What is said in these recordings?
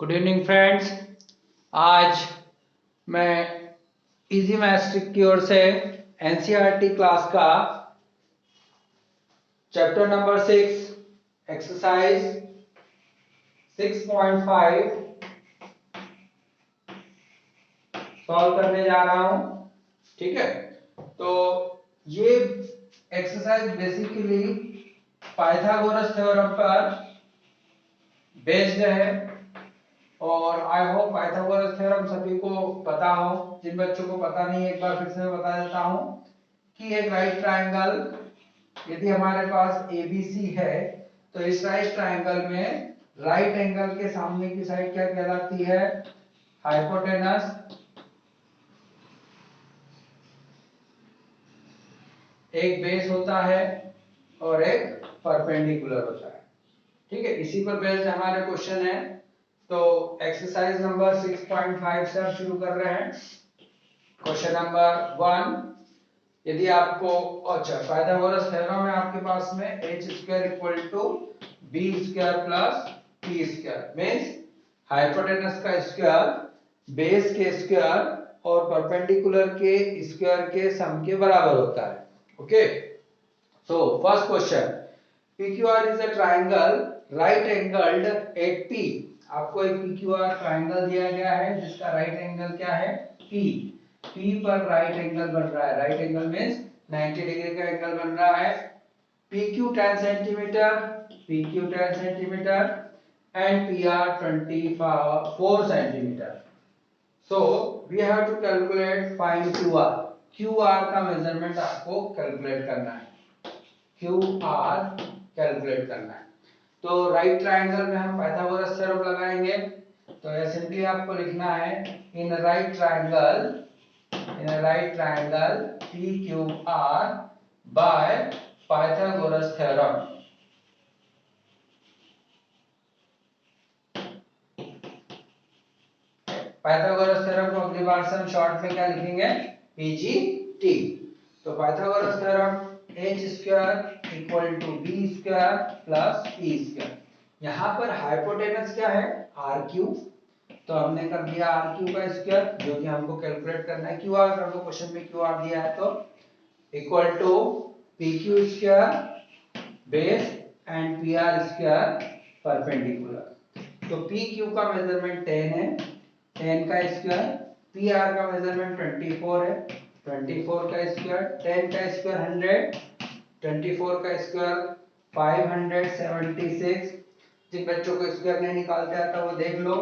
Good evening friends. आज मैं easy maths की ओर से एनसीईआरटी क्लास का चैप्टर नंबर 6 एक्सरसाइज 6.5 सॉल्व करने जा रहा हूं। ठीक है, तो ये एक्सरसाइज बेसिकली पाइथागोरस थ्योरम पर बेस्ड है और आई होप पाइथागोरस थ्योरम सभी को पता हो। जिन बच्चों को पता नहीं, एक बार फिर से मैं बता देता हूं कि एक राइट ट्रायंगल यदि हमारे पास एबीसी है तो इस राइट ट्रायंगल में राइट एंगल के सामने की साइड क्या कहलाती है? हाइपोटेनस। एक बेस होता है और एक परपेंडिकुलर होता है। ठीक है, इसी पर बेस्ड हमारे क्वेश्चन है। तो एक्सरसाइज नंबर 6.5 से शुरू कर रहे हैं। क्वेश्चन नंबर 1, यदि आपको अच्छा पाइथागोरस थ्योरम में आपके पास में h² = b² + p² means hypotenuse का स्क्वायर बेस के स्क्वायर और परपेंडिकुलर के स्क्वायर के सम के बराबर होता है। Okay, so first question, PQR is a triangle right angled at P। आपको एक PQR ट्रायंगल दिया गया है जिसका राइट एंगल क्या है? P। P पर राइट एंगल बन रहा है, राइट एंगल मींस 90 डिग्री का एंगल बन रहा है। PQ 10 centimetre, PQ 10 centimetre and PR 24 centimetre. So we have to calculate find QR। QR का मेजरमेंट आपको कैलकुलेट करना है, QR कैलकुलेट करना है। तो राइट ट्रायंगल में हम पाइथागोरस थ्योरम लगाएंगे। तो ये सिंपली आपको लिखना है in right triangle PQR by Pythagoras theorem. Pythagoras theorem को अगली बार से हम शॉर्ट में क्या लिखेंगे? PGT। तो Pythagoras theorem h² = b² + p²। यहाँ पर हाइपोटेनस क्या है? RQ। तो हमने कर दिया RQ का स्क्वायर जो कि हमको कैलकुलेट करना है। QR अगर वो क्वेश्चन में QR दिया है तो equal to PQ² base and PR² perpendicular. तो PQ का मेजरमेंट 10 है, 10 का स्क्वायर, PR का मेजरमेंट 24 है, 24 का स्क्वायर, 10 का स्क्वायर 100, 24 का स्क्वायर 576। जिन बच्चों को स्क्वायर नहीं निकालते आता वो देख लो।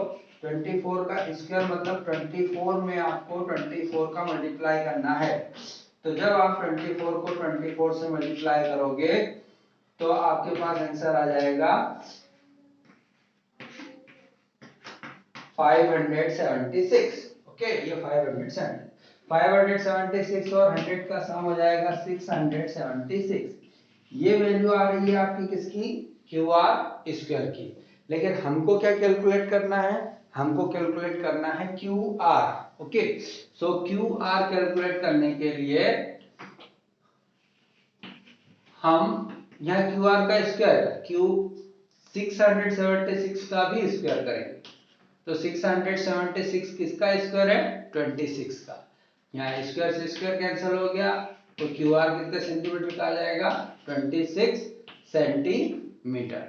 24 का स्क्वायर मतलब 24 में आपको 24 का मल्टीप्लाई करना है। तो जब आप 24 को 24 से मल्टीप्लाई करोगे तो आपके पास आंसर आ जाएगा 576। ओके, ये 576 और 100 का सम हो जाएगा 676। ये वैल्यू आ रही है आपकी किसकी? QR स्क्वायर की। लेकिन हमको क्या कैलकुलेट करना है? हमको कैलकुलेट करना है QR। ओके, सो QR कैलकुलेट करने के लिए हम यहाँ QR का स्क्वायर Q 676 का भी स्क्वायर करेंगे। तो 676 किसका स्क्वायर है? 26 का। यहाँ स्क्वायर से स्क्वायर कैंसिल हो गया तो QR कितने सेंटीमीटर का आ जाएगा? 26 सेंटीमीटर।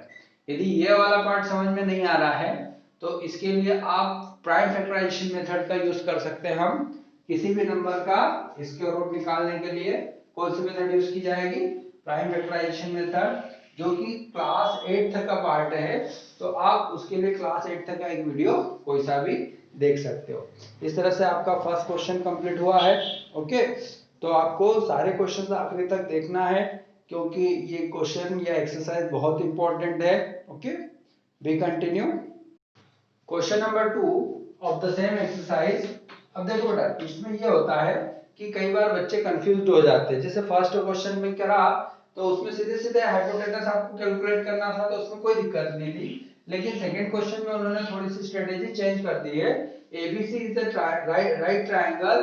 यदि ये वाला पार्ट समझ में नहीं आ रहा है तो इसके लिए आप प्राइम फैक्टराइजेशन मेथड का यूज कर सकते हैं। हम किसी भी नंबर का स्क्वायर रूट निकालने के लिए कौन सी मेथड यूज की जाएगी? प्राइम फैक्टराइजेशन मेथड, जो कि क्लास 8 तक का पार्ट है। तो आप उसके लिए क्लास 8 तक का एक वीडियो कोई सा भी देख सकते हो। इस तरह से आपका फर्स्ट क्वेश्चन कंप्लीट हुआ है। ओके, तो आपको सारे क्वेश्चन आखिरी तक देखना है क्योंकि ये क्वेश्चन या एक्सरसाइज बहुत इंपॉर्टेंट है। Okay, we continue. Question number 2 of the same exercise. अब देखो बेटा, इसमें ये होता है कि कई बार बच्चे कंफ्यूज हो जाते हैं। जैसे फर्स्ट क्वेश्चन में क्या रहा, तो उसमें सीधे सीधे हाइपोटेनस आपको कैलकुलेट करना था तो उसमें कोई दिक्कत नहीं थी। लेकिन सेकंड क्वेश्चन में उन्होंने थोड़ी सी स्ट्रेटेजी चेंज कर दी है। ABC is the right triangle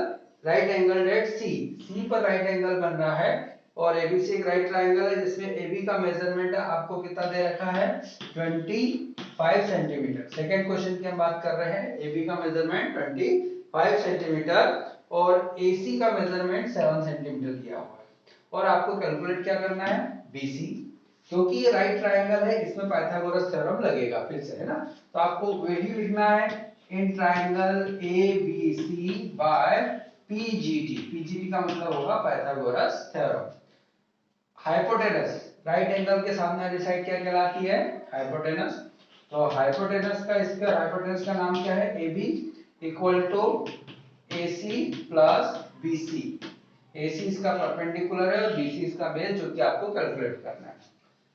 right angle at C। C पर राइट एंगल बन रहा है और एबीसी एक राइट ट्रायंगल है जिसमें एबी का मेजरमेंट आपको कितना दे रखा है 25 सेंटीमीटर। सेकंड क्वेश्चन की हम बात कर रहे हैं, एबी का मेजरमेंट 25 सेंटीमीटर और एसी का मेजरमेंट 7 सेंटीमीटर दिया हुआ है और आपको कैलकुलेट क्या करना है बीसी, क्योंकि ये राइट ट्रायंगल है इसमें पाइथागोरस थ्योरम लगेगा फिर से, है ना। तो आपको वही लिखना है in triangle ABC by PGT. PGT का मतलब होगा Pythagoras theorem. Hypotenuse right angle के सामने वाली साइड क्या कहलाती है हाइपोटेनस। तो हाइपोटेनस का स्क्वायर, हाइपोटेनस का नाम क्या है AB equal to AC plus BC। AC इसका परपेंडिकुलर है और BC इसका बेस, जो कि आपको कैलकुलेट करना है।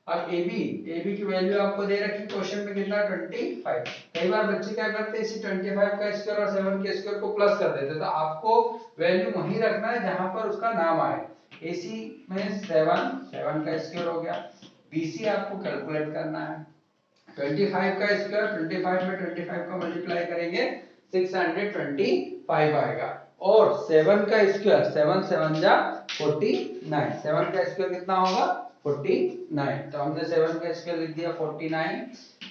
अब AB की वैल्यू आपको दे रखी क्वेश्चन में कितना 25। कई बार बच्चे क्या करते हैं इसी 25 का स्क्वायर और 7 के स्क्वायर को प्लस कर देते हैं, तो आपको वैल्यू वहीं रखना है जहां पर उसका नाम आए। AC में 7 का स्क्वायर हो गया, BC आपको कैलकुलेट करना है 25 का स्क्वायर, 25 में 25 का मल्टीप्लाई करेंगे 625 आएगा और 7 का स्क्वायर 7 7 जा 49, 7 का स्क्वायर कितना होगा 49। तो हमने 7 का स्क्वायर लिख दिया 49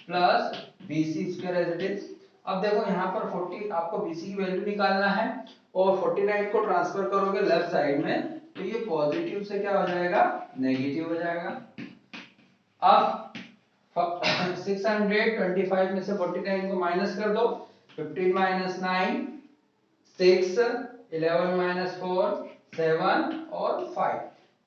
plus BC square as it is. अब देखो यहाँ पर 40 आपको BC की वैल्यू निकालना है और 49 को ट्रांसफर करोगे लेफ्ट साइड में तो ये पॉजिटिव से क्या हो जाएगा नेगेटिव हो जाएगा। अब 625 में से 49 को माइनस कर दो, 15 माइनस 9 6, 11 माइनस 4 7 और 5।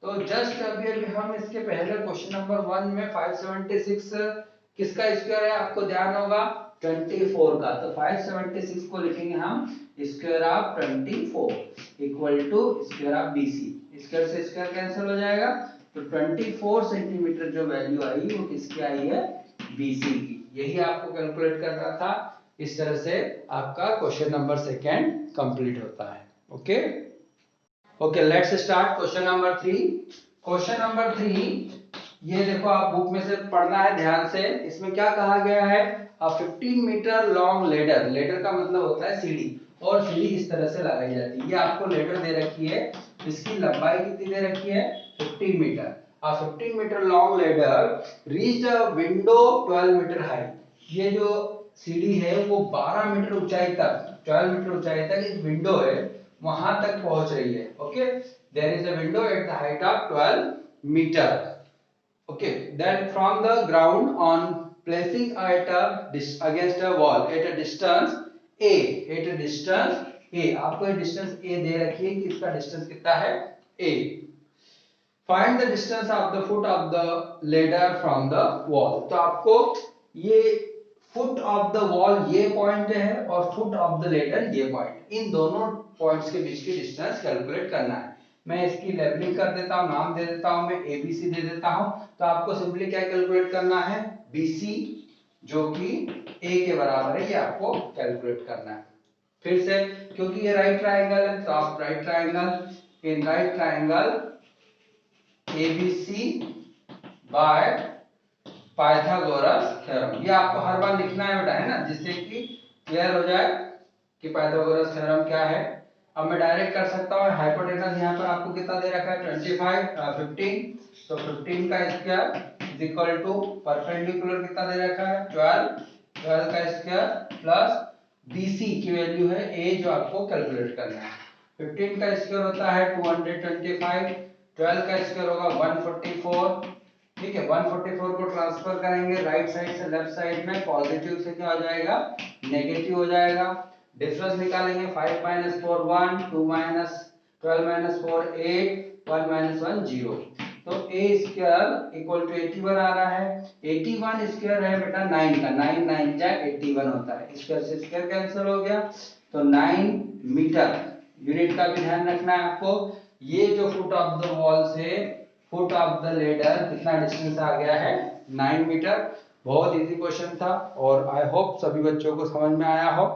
तो जस्ट अभी अभी हम इसके पहले क्वेश्चन नंबर 1 में 576 किसका स्क्वायर है आपको ध्यान होगा 24 का, तो 576 को लिखेंगे हम square of 24 equal to square of BC। Square से स्क्वायर कैंसिल हो जाएगा, तो 24 सेंटीमीटर जो वैल्यू आई वो किसकी आई है BC की। यही आपको कैलकुलेट करना था। इस तरह से आपका क्वेश्चन नंबर 2 कंप्लीट होता है। Okay okay, let's start question number 3। Question number 3 ये देखो आप बुक में से पढ़ना है ध्यान से। इसमें क्या कहा गया है, अ 15 मीटर लॉन्ग लेडर, लेडर का मतलब होता है सीढ़ी, और सीढ़ी इस तरह से लगाई जाती है। ये आपको लेडर दे रखी है, इसकी लंबाई कितनी दे रखी है 15 metre. A 15 metre long ladder reached a window 12 metre high. ये जो सीढ़ी है वो 12 मीटर ऊंचाई तक, 12 मीटर ऊंचाई तक एक विंडो है वहां तक पहुंच रही है। Okay, there is a window at the height of 12 metre. Okay, then from the ground on placing at against a wall at a distance a, at a distance a, आपको ये डिस्टेंस a दे रखी है कि इसका distance कितना है a। Find the distance of the foot of the ladder from the wall. तो आपको ये फुट ऑफ द वॉल ये पॉइंट है और फुट ऑफ द लेडर ये पॉइंट, इन दोनों पॉइंट्स के बीच की डिस्टेंस कैलकुलेट करना है। मैं इसकी लेबलिंग कर देता हूं, नाम दे देता हूं, मैं ABC दे देता हूं। तो आपको सिंपली क्या कैलकुलेट करना है BC जो कि A के बराबर है, ये आपको कैलकुलेट करना है। फिर से क्योंकि ये राइट ट्रायंगल है तो आप right triangle, in right triangle ABC by Pythagoras theorem, ये आपको हर बार लिखना है बेटा, है ना, जिससे कि क्लियर हो जाए कि पाइथागोरस थ्योरम क्या है। अब मैं डायरेक्ट कर सकता हूं, हाइपोटेनस यहां पर आपको कितना दे रखा है 15, तो 15 का square is equal to perpendicular कितना दे रखा है 12 का स्क्वायर प्लस BC की वैल्यू है A जो आपको कैलकुलेट करना है। 15 का स्क्वायर होता है 225, 12 का स्क्वायर होगा 144। ठीक है, 144 को ट्रांसफर करेंगे राइट साइड से लेफ्ट साइड में, पॉजिटिव से क्या हो जाएगा नेगेटिव हो जाएगा। डिफरेंस निकालेंगे 5 माइनस 4 1, 2 माइनस 12 माइनस 4 8, 1 माइनस 1 0। तो a स्क्वायर इक्वल टू 81 आ रहा है। 81 स्क्वायर है बेटा 9 का, 9 9 जा 81 होता है, स्क्वायर से स्क्वायर कैंसिल हो गया। तो 9 मीटर, यूनिट का भी ध्यान रखना है आपको। ये जो फुट ऑफ द वॉल से फुट ऑफ द लेडर कितना डिस्टेंस आ गया है 9 मीटर। बहुत इजी क्वेश्चन था और आई होप सभी बच्चों को समझ में आया हो।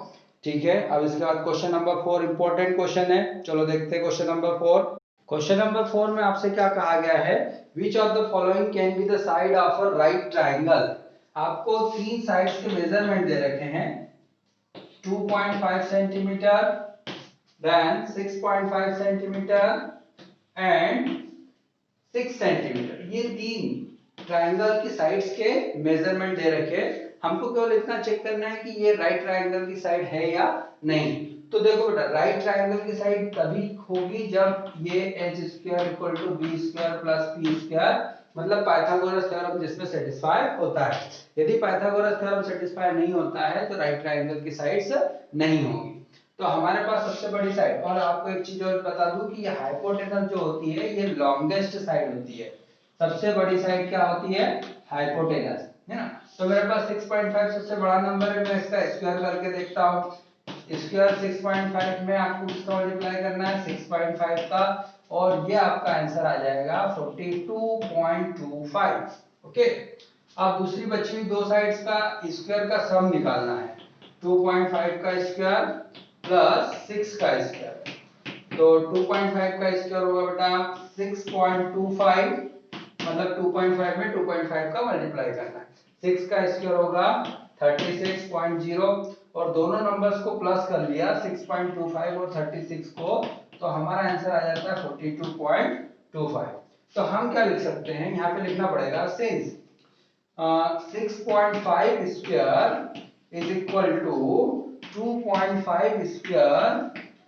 ठीक है, अब इसके बाद क्वेश्चन नंबर 4 इंपॉर्टेंट क्वेश्चन है, चलो देखते हैं क्वेश्चन नंबर 4। क्वेश्चन नंबर 4 में आपसे क्या कहा गया है, which of the following can be the side of a right triangle. आपको तीन साइड्स के मेजरमेंट दे रखे हैं, 2.5 centimetre, then 6.5 centimetre and 6 centimetre. ये तीन ट्रायंगल की साइड्स के मेजरमेंट दे रखे, हमको केवल इतना चेक करना है कि ये राइट ट्रायंगल की साइड है या नहीं। तो देखो बेटा, राइट ट्रायंगल की साइड तभी होगी जब ये h square equal to b square plus p square, मतलब पाइथागोरस थ्योरम जिसमें सेटिस्फाई होता है। यदि पाइथागोरस थ्योरम सेटिस्फाई नहीं होता है तो राइट ट्रायंगल की साइड्स नहीं होगी। तो हमारे पास सबसे बड़ी साइड, और आपको एक चीज और बता दूं कि ये हाइपोटेनस जो होती है ये लॉन्गेस्ट साइड होती है। सबसे बड़ी साइड क्या होती है? हाइपोटेनस, है ना। तो मेरे पास 6.5 सबसे बड़ा नंबर है, मैं इसका स्क्वायर करके देखता हूं। स्क्वायर 6.5 में आपको किसका मल्टीप्लाई करना है? 6.5 का, और ये आपका आंसर आ जाएगा 42.25। ओके, अब दूसरी बची हुई दो साइड्स का स्क्वायर का सम निकालना है। 2.5 का स्क्वायर प्लस 6 का स्क्वायर, तो 2.5 का स्क्वायर होगा बेटा 6.25, मतलब 2.5 में 2.5 का मल्टीप्लाई करना है। 6 का स्क्वायर होगा 36.0, और दोनों नंबर्स को प्लस कर लिया 6.25 और 36 को, तो हमारा आंसर आ जाता है 42.25। तो हम क्या लिख सकते हैं, यहाँ पे लिखना पड़ेगा since 6.5 square is equal to 2.5 square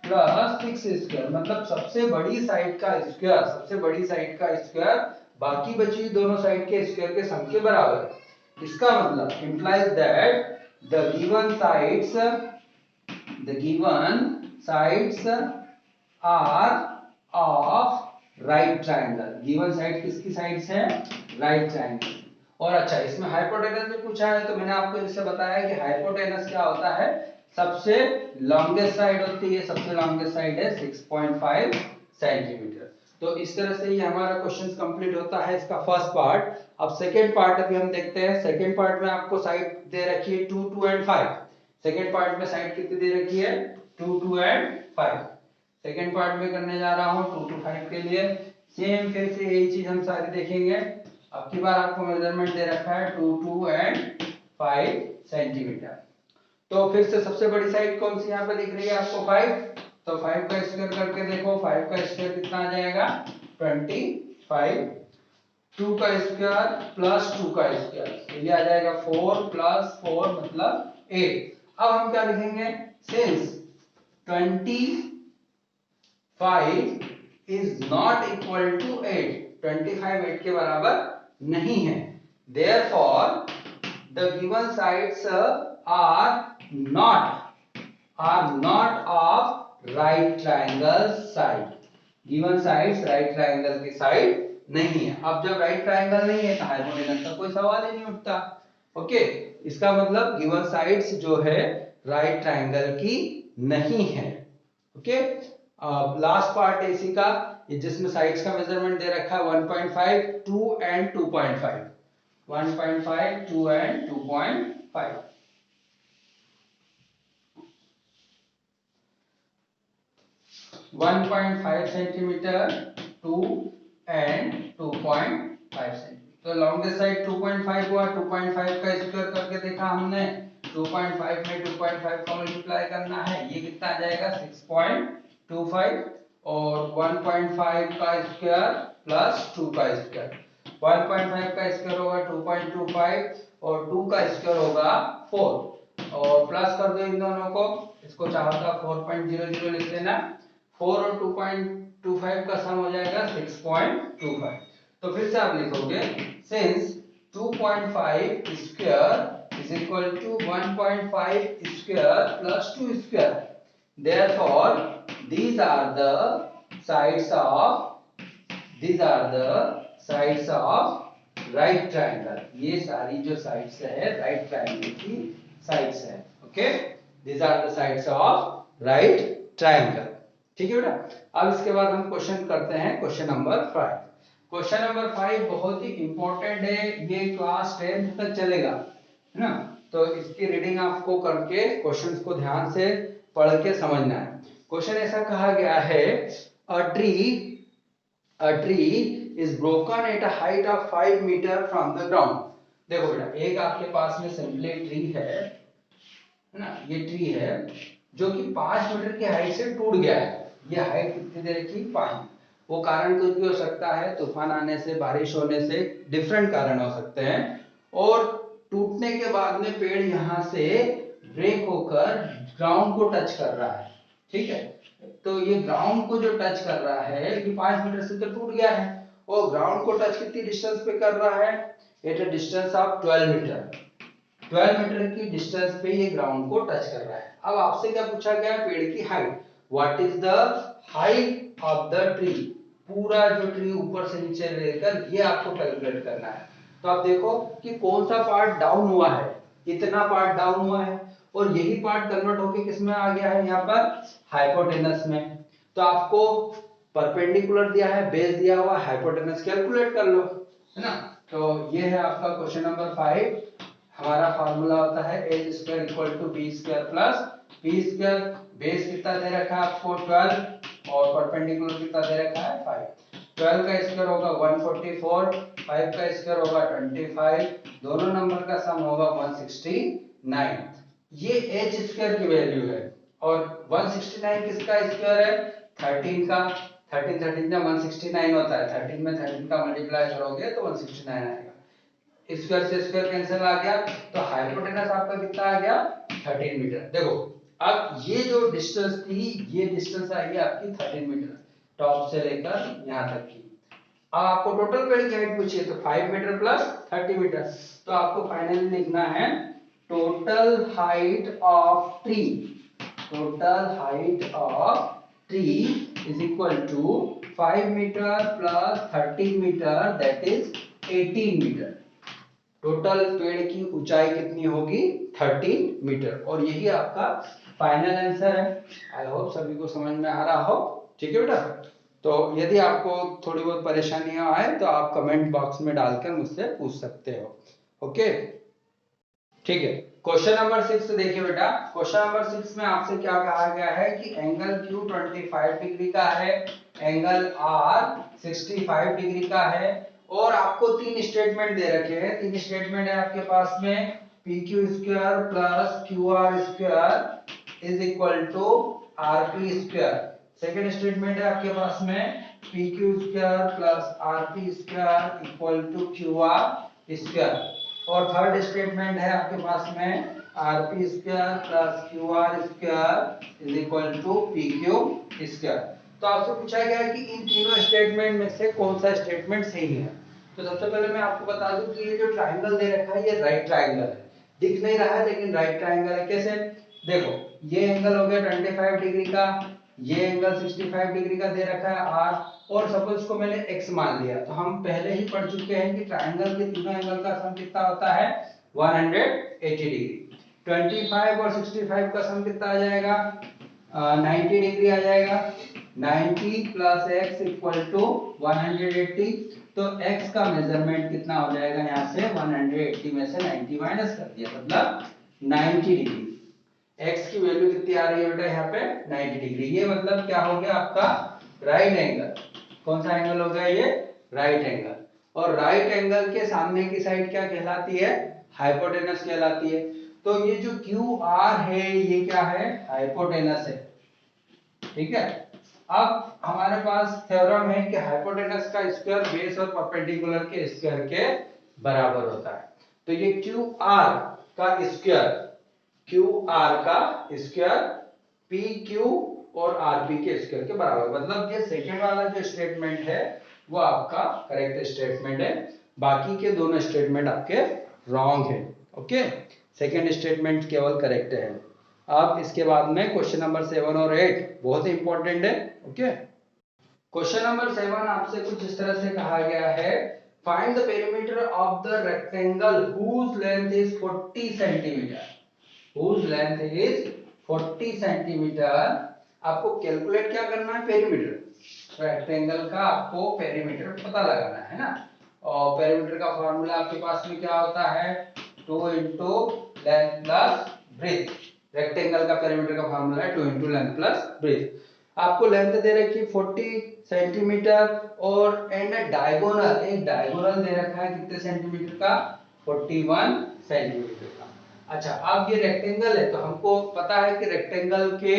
plus 6 square, मतलब सबसे बड़ी साइड का स्क्वायर, सबसे बड़ी साइड का स्क्वायर बाकी बची दोनों साइड के स्क्वायर के सम के बराबर है। इसका मतलब implies that the given sides are of right triangle। given side किसकी साइड्स है? right triangle। और अच्छा, इसमें हाइपोटेनस भी पूछा है, तो मैंने आपको इससे बताया कि हाइपोटेनस क्या होता है, सबसे लॉन्गेस्ट साइड होती है, सबसे लॉन्गेस्ट साइड है 6.5 सेंटीमीटर। तो इस तरह से ये हमारा क्वेश्चन कंप्लीट होता है, इसका फर्स्ट पार्ट। अब सेकंड पार्ट अभी हम देखते हैं। सेकंड पार्ट में आपको साइड दे रखी है 2, 2 एंड 5। सेकंड पार्ट में साइड कितनी दे रखी है? 2, 2 एंड 5। सेकंड पार्ट में करने जा रहा हूं 2 to 5 के लिए। सेम फिर से यही चीज हम सारी देखेंगे। अब की बार आपको मेजरमेंट दे रखा है 2, 2 एंड 5 सेंटीमीटर। तो फिर से सबसे बड़ी साइड कौन सी यहाँ पे दिख रही है आपको? 5। तो 5 का स्क्वायर करके देखो, 5 का स्क्वायर कितना आ जाएगा? 25। 2 का स्क्वायर प्लस 2 का स्क्वायर, ये आ जाएगा 4 प्लस 4 मतलब 8। अब हम क्या लिखेंगे? Since 25 is not equal to 8, 25 8 के बराबर नहीं है, therefore the given sides are not of right triangle side। given sides right triangle की साइड नहीं है। अब जब right triangle नहीं है तो हाइपोटेनस का कोई सवाल ही नहीं उठता। ओके, इसका मतलब given sides जो है right triangle की नहीं है। ओके, लास्ट पार्ट है इसी का, जिसमें साइड्स का मेजरमेंट दे रखा है 1.5, 2 and 2.5। 1.5, 2 and 2.5। 1.5 centimetre, 2 and 2.5 centimetre. तो लॉन्गेस्ट साइड 2.5 हुआ, 2.5 का स्क्वायर करके देखा हमने, 2.5 में 2.5 का मल्टीप्लाई करना है, ये कितना आ जाएगा? 6.25, और 1.5 का स्क्वायर प्लस 2 का स्क्वायर। 1.5 का स्क्वायर होगा 2.25, और 2 का स्क्वायर होगा 4, और प्लस कर दो इन दोनों को, इसको चाहो तो 4.00 लिख लेना। 4 और 2.25 का सम हो जाएगा 6.25। तो फिर से आप लिखोगे since 2.5 square is equal to 1.5 square plus 2 square, therefore these are the sides of right triangle। ये सारी जो साइड्स है राइट ट्रायंगल की साइड्स है। Okay, these are the sides of right triangle। ठीक है बेटा। अब इसके बाद हम क्वेश्चन करते हैं, क्वेश्चन नंबर 5। क्वेश्चन नंबर 5 बहुत ही इंपॉर्टेंट है, ये क्लास 10th तक चलेगा, है ना। तो इसकी रीडिंग आपको करके क्वेश्चंस को ध्यान से पढ़ के समझना है। क्वेश्चन ऐसा कहा गया है, a tree is broken at a height of 5 metre from the ground. देखो बेटा, एक आपके पास में सिंपली ट्री है ना, ये ट्री है जो कि 5 मीटर की हाइट से टूट गया है। ये हाइट कितनी दे रखी? 5। वो कारण कुछ भी हो सकता है, तूफान आने से, बारिश होने से, डिफरेंट कारण हो सकते हैं। और टूटने के बाद में पेड़ यहाँ से ब्रेक होकर ग्राउंड को टच कर रहा है, ठीक है। तो ये ग्राउंड को जो टच कर रहा है, ये 5 मीटर से तो टूट गया है, और ग्राउंड को टच कितनी डिस्टेंस पे कर रहा है, at a distance of 12 metre. 12 metre की डिस्टेंस पे ये ग्राउंड को टच कर रहा है। अब आपसे क्या पूछा गया है, पेड़ की height, what is the height of the tree, पूरा जो ट्री ऊपर से नीचे लेकर ये आपको कैलकुलेट करना है। तो आप देखो कि कौन सा पार्ट डाउन हुआ है, इतना पार्ट डाउन हुआ है, और यही पार्ट कन्वर्ट होके किस में आ गया है, यहाँ पर हाइपोटेनस में। तो आपको परपेंडिकुलर दिया है, बेस दिया हुआ, हाइपोटेनस कैलकुलेट कर लो, है ना। तो ये है आपका क्वेश्चन नंबर 5। हमारा फार्मूला होता है a square equal to B square plus B square. Base कितना दे रखा है आपको 12, और परपेंडिकुलर कितना दे रखा है 5। 12 का स्क्वायर होगा 144, 5 का स्क्वायर होगा 25, दोनों नंबर का सम होगा 169। ये h स्क्वायर की वैल्यू है, और 169 किसका स्क्वायर है, 13 का। 13 13 का 169 होता है, 13 में 13 का मल्टीप्लाई करोगे तो 169 आएगा। स्क्वायर से स्क्वायर कैंसिल आ गया, तो हाइपोटेनस आपका कितना आ गया, 13 मीटर। देखो अब ये जो डिस्टेंस थी, ये डिस्टेंस आई है आपकी 13 मीटर, टॉप से लेकर यहाँ तक की। अब आपको टोटल पेड़ की हाइट पूछी है, तो 5 मीटर प्लस 30 मीटर। तो आपको फाइनली लिखना है total height of tree, total height of tree is equal to 5 metre plus 30 metre, that is 18 metre. Total पेड़ की ऊंचाई कितनी होगी, 30 मीटर। और यही आपका फाइनल आंसर है। आई होप सभी को समझ में आ रहा हो, ठीक है बेटा। तो यदि आपको थोड़ी बहुत परेशानियां आए तो आप कमेंट बॉक्स में डालकर मुझसे पूछ सकते हो, ओके, ठीक है। क्वेश्चन नंबर 6 देखिए बेटा। क्वेश्चन नंबर 6 में आपसे क्या कहा गया है कि एंगल Q 25 डिग्री का है, एंगल R 65 डिग्री का है, और आपको तीन स्टेटमेंट दे रखे हैं। तीन स्टेटमेंट है आपके पास में, P Q square plus Q R square is equal to R P square. Second statement है आपके पास में, P Q square plus R P square equal to Q R square. और थर्ड स्टेटमेंट है आपके पास में, R P square plus Q R square is equal to P Q square. तो आपसे पूछा गया है कि इन तीनों स्टेटमेंट में से कौन सा स्टेटमेंट सही है। तो सबसे पहले मैं आपको बता दूं कि ये जो ट्रायंगल दे रखा है ये राइट ट्रायंगल है, दिख नहीं रहा है लेकिन राइट ट्रायंगल है। कैसे, देखो ये एंगल हो गया 25 डिग्री का, ये एंगल 65 डिग्री का दे रखा है आर, और सपोज इसको मैंने x मान लिया। तो हम पहले ही पढ़ चुके हैं कि ट्रायंगल के तीनों एंगल का सम कितना होता है, 180 डिग्री। 25 और 65 का सम कितना आ जाएगा, 90 डिग्री आ जाएगा। 90 प्लस x इक्वल टू 180। तो x का मेजरमेंट कितना हो जाएगा, यहाँ से 180 में से 90 माइनस कर दिया, मतलब 90 डिग्री। x की वैल्यू कितनी आ रही है बेटा यहाँ पे, 90 डिग्री। ये मतलब क्या हो गया आपका राइट एंगल। कौन सा एंगल हो गया ये, राइट एंगल। और राइट एंगल के सामने की साइड क्या कहलाती है, हाइपोटेनस कहलाती है। तो ये जो क्यू आर है ये क्या है, हाइपोटेनस है, ठीक है। अब हमारे पास थ्योरम है कि हाइपोटेनस का स्क्वायर बेस और परपेंडिकुलर के स्क्वायर के बराबर होता है। तो ये क्यू आर का स्क्वायर, क्यू आर का स्क्वायर पी क्यू और आर पी के स्क्वायर के बराबर, मतलब ये सेकेंड वाला जो स्टेटमेंट है वो आपका करेक्ट स्टेटमेंट है, बाकी के दोनों स्टेटमेंट आपके रॉन्ग है, ओके। सेकेंड स्टेटमेंट केवल करेक्ट है। अब इसके बाद में क्वेश्चन नंबर 7 और 8 बहुत ही इंपॉर्टेंट है, ओके। क्वेश्चन नंबर 7 आपसे कुछ इस तरह से कहा गया है, find the perimeter of the rectangle whose length is 40 centimetre, whose length is 40 centimetre. आपको कैलकुलेट क्या करना है, पेरीमीटर, रेक्टेंगल का आपको पेरीमीटर पता लगाना है ना। और पेरीमीटर का फॉर्मूला आपके पास में क्या होता है, 2 into length plus breadth. Rectangle का पेरीमीटर का फॉर्मूला है 2 इंटू लेंथ प्लस ब्रेथ। आपको लेंथ दे रखी है 40 सेंटीमीटर, और एंड डायगोनल, एक डायगोनल दे रखा है कितने सेंटीमीटर का, 41 सेंटीमीटर का। अच्छा, अब ये रेक्टेंगल है तो हमको पता है कि रेक्टेंगल के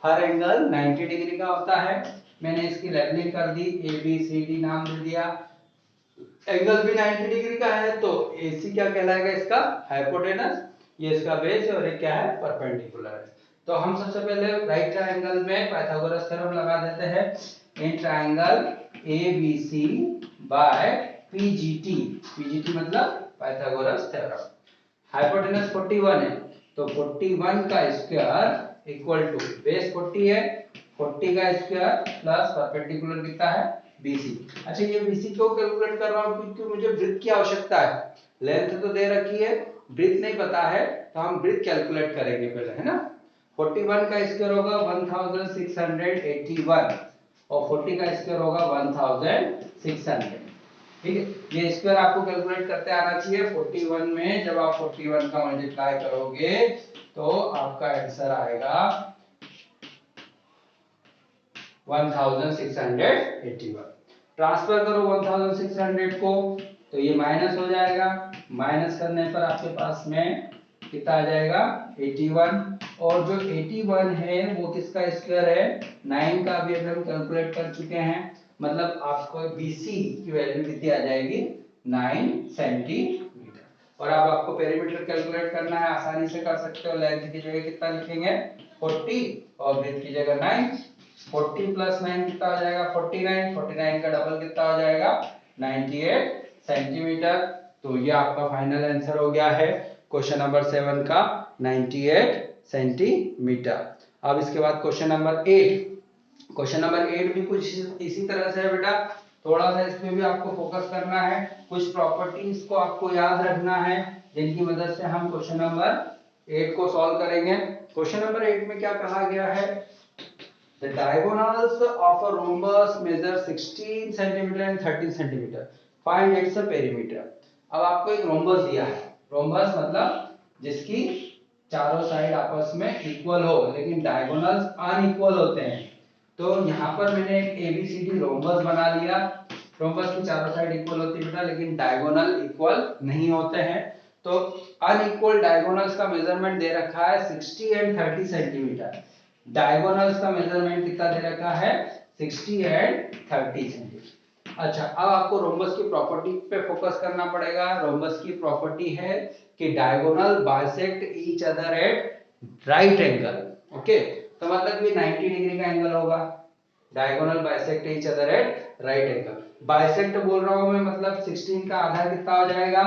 हर एंगल 90 डिग्री का होता है। मैंने इसकी लेवलिंग कर दी, ए बी सी डी नाम दे दिया। एंगल भी 90 डिग्री का है तो AC क्या कहलाएगा, इसका हाइपोटेनस, ये इसका बेस है और ये क्या है, परपेंडिकुलर है। तो हम सबसे पहले राइट ट्रायंगल में पाइथागोरस थ्योरम लगा देते हैं। In triangle ABC by PGT मतलब पाइथागोरस थ्योरम। हाइपोटेनस 41 है तो 41 का स्क्वायर इक्वल टू बेस 40 है, 40 का स्क्वायर प्लस परपेंडिकुलर कितना है, BC। अच्छा ये BC क्यों कैलकुलेट कर रहा हूं, क्योंकि मुझे वृत्त की आवश्यकता है। लेंथ तो दे रखी है, वृत्त नहीं पता है तो हम वृत्त कैलकुलेट करेंगे पहले, है ना। 41 का स्क्वायर होगा 1681 और 40 का स्क्वायर होगा 1600। ठीक है, ये स्क्वायर आपको कैलकुलेट करते आना चाहिए। 41 में जब आप 41 का मल्टीप्लाई करोगे तो आपका आंसर आएगा 1681। ट्रांसफर करो 1600 को तो ये माइनस हो जाएगा, माइनस करने पर आपके पास में कितना आ जाएगा 81। और जो 81 है वो किसका स्क्वायर है, 9 का भी हम कैलकुलेट कर चुके हैं, मतलब आपको BC की वैल्यू कितनी आ जाएगी 9 सेंटीमीटर। और अब आपको पेरीमीटर कैलकुलेट करना है, आसानी से कर सकते हो। लेंथ की जगह कितना लिखेंगे 40 और ब्रेथ की जगह 9। 40 प्लस 9 कितना हो जाएगा 49, 49 का डबल कितना हो जाएगा 98 सेंटीमीटर। तो ये आपका फाइनल आंसर हो गया है क्वेश्चन नंबर 7 का 98 सेंटीमीटर। अब इसके बाद क्वेश्चन नंबर 8। क्वेश्चन नंबर 8 भी कुछ इसी तरह से है बेटा, थोड़ा सा इसमें भी आपको फोकस करना है, कुछ प्रॉपर्टीज को आपको याद रखना है जिनकी मदद से हम क्वेश्चन नंबर 8 को सॉल्व करेंगे। क्वेश्चन नंबर 8 में क्या कहा गया है, the diagonals of a rhombus measure 16 cm and 13 cm, find its perimeter। अब आपको एक रोम्बस दिया है, रोम्बस मतलब जिसकी चारों साइड आपस में इक्वल हो लेकिन डायगोनल्स अनइक्वल होते हैं। तो यहाँ पर मैंने एक ABCD रोम्बस बना लिया। रोम्बस की चारों साइड इक्वल होती है बेटा लेकिन डायगोनल इक्वल नहीं होते हैं। तो अनइक्वल डायगोनल्स का मेजरमेंट दे रखा है 60 एंड 30 सेंटीमीटर। डायगोनल्स का मेजरमेंट कितना दे रखा है 60 एंड 30 सेंटीमीटर। अच्छा अब आपको रोम्बस की प्रॉपर्टी पे फोकस करना पड़ेगा। रोम्बस की प्रॉपर्टी है कि diagonal bisect each other at right angle. Okay, तो मतलब ये 90 डिग्री का एंगल होगा। Diagonal bisect each other at right angle. Bisect बोल रहा हूं मैं, मतलब 16 का आधा कितना हो जाएगा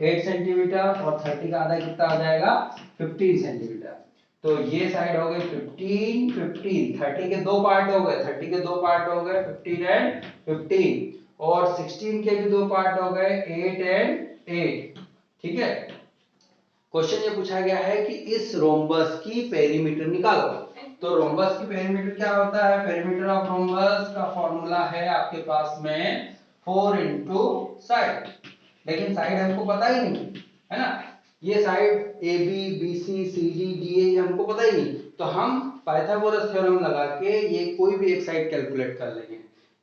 8 सेंटीमीटर और 30 का आधा कितना हो जाएगा 15 सेंटीमीटर। तो ये साइड हो गई 15 15, 30 के दो पार्ट हो गए, 30 के दो पार्ट हो गए 15 एंड 15 और 16 के भी दो पार्ट हो गए 8 एंड 8। ठीक है, क्वेश्चन ये पूछा गया है कि इस रोम्बस की पेरीमीटर निकालो। तो रोम्बस की पेरीमीटर क्या होता है, पेरीमीटर ऑफ रोम्बस का फॉर्मूला है आपके पास में 4 इंटू साइड, लेकिन साइड हमको पता ही नहीं है ना। ये side AB BC CD DA हमको पता ही नहीं, तो हम पाइथागोरस थ्योरम लगा के ये कोई भी एक साइड कैलकुलेट कर लेंगे,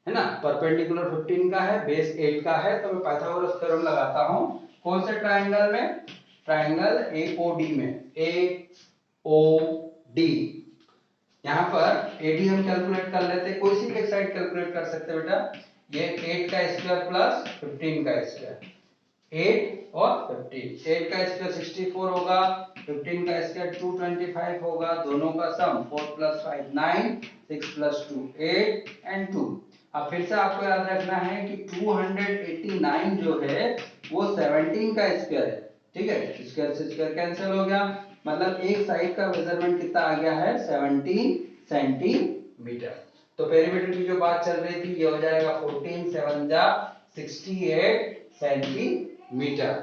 है ना। परपेंडिकुलर 15 का है, बेस 8 का है, तो मैं पाइथागोरस थ्योरम लगाता हूं कौन से ट्रायंगल में, ट्रायंगल AOD में। AOD यहाँ पर AD हम कैलकुलेट कर लेते हैं, कोई सी भी एक साइड कैलकुलेट कर सकते हैं बेटा। ये 8 का स्क्वायर प्लस 15 का स्क्वायर, 8 और 15, 8 का स्क्वायर 64 होगा, 15 का स्क्वायर 225 होगा, दोनों का सम 4 + 5 9, 6 + 2 8 एंड 2। अब फिर से आपको याद रखना है कि 289 जो है वो 17 का स्क्वायर है। ठीक है, स्क्वायर से स्क्वायर कैंसिल हो गया, मतलब एक साइड का मेजरमेंट कितना आ गया है 17 सेंटीमीटर। तो पेरीमीटर की जो बात चल रही थी ये हो जाएगा 14 7 जा 68 सेंटीमीटर।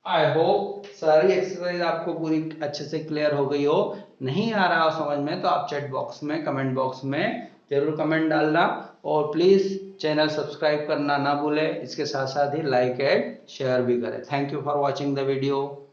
आई होप सारी एक्सरसाइज आपको पूरी अच्छे से क्लियर हो गई हो। नहीं आ रहा हो समझ में तो आप चैट बॉक्स में कमेंट बॉक्स में जरूर कमेंट डालना और प्लीज चैनल सब्सक्राइब करना ना भूलें। इसके साथ साथ ही लाइक एंड शेयर भी करें। Thank you for watching the video.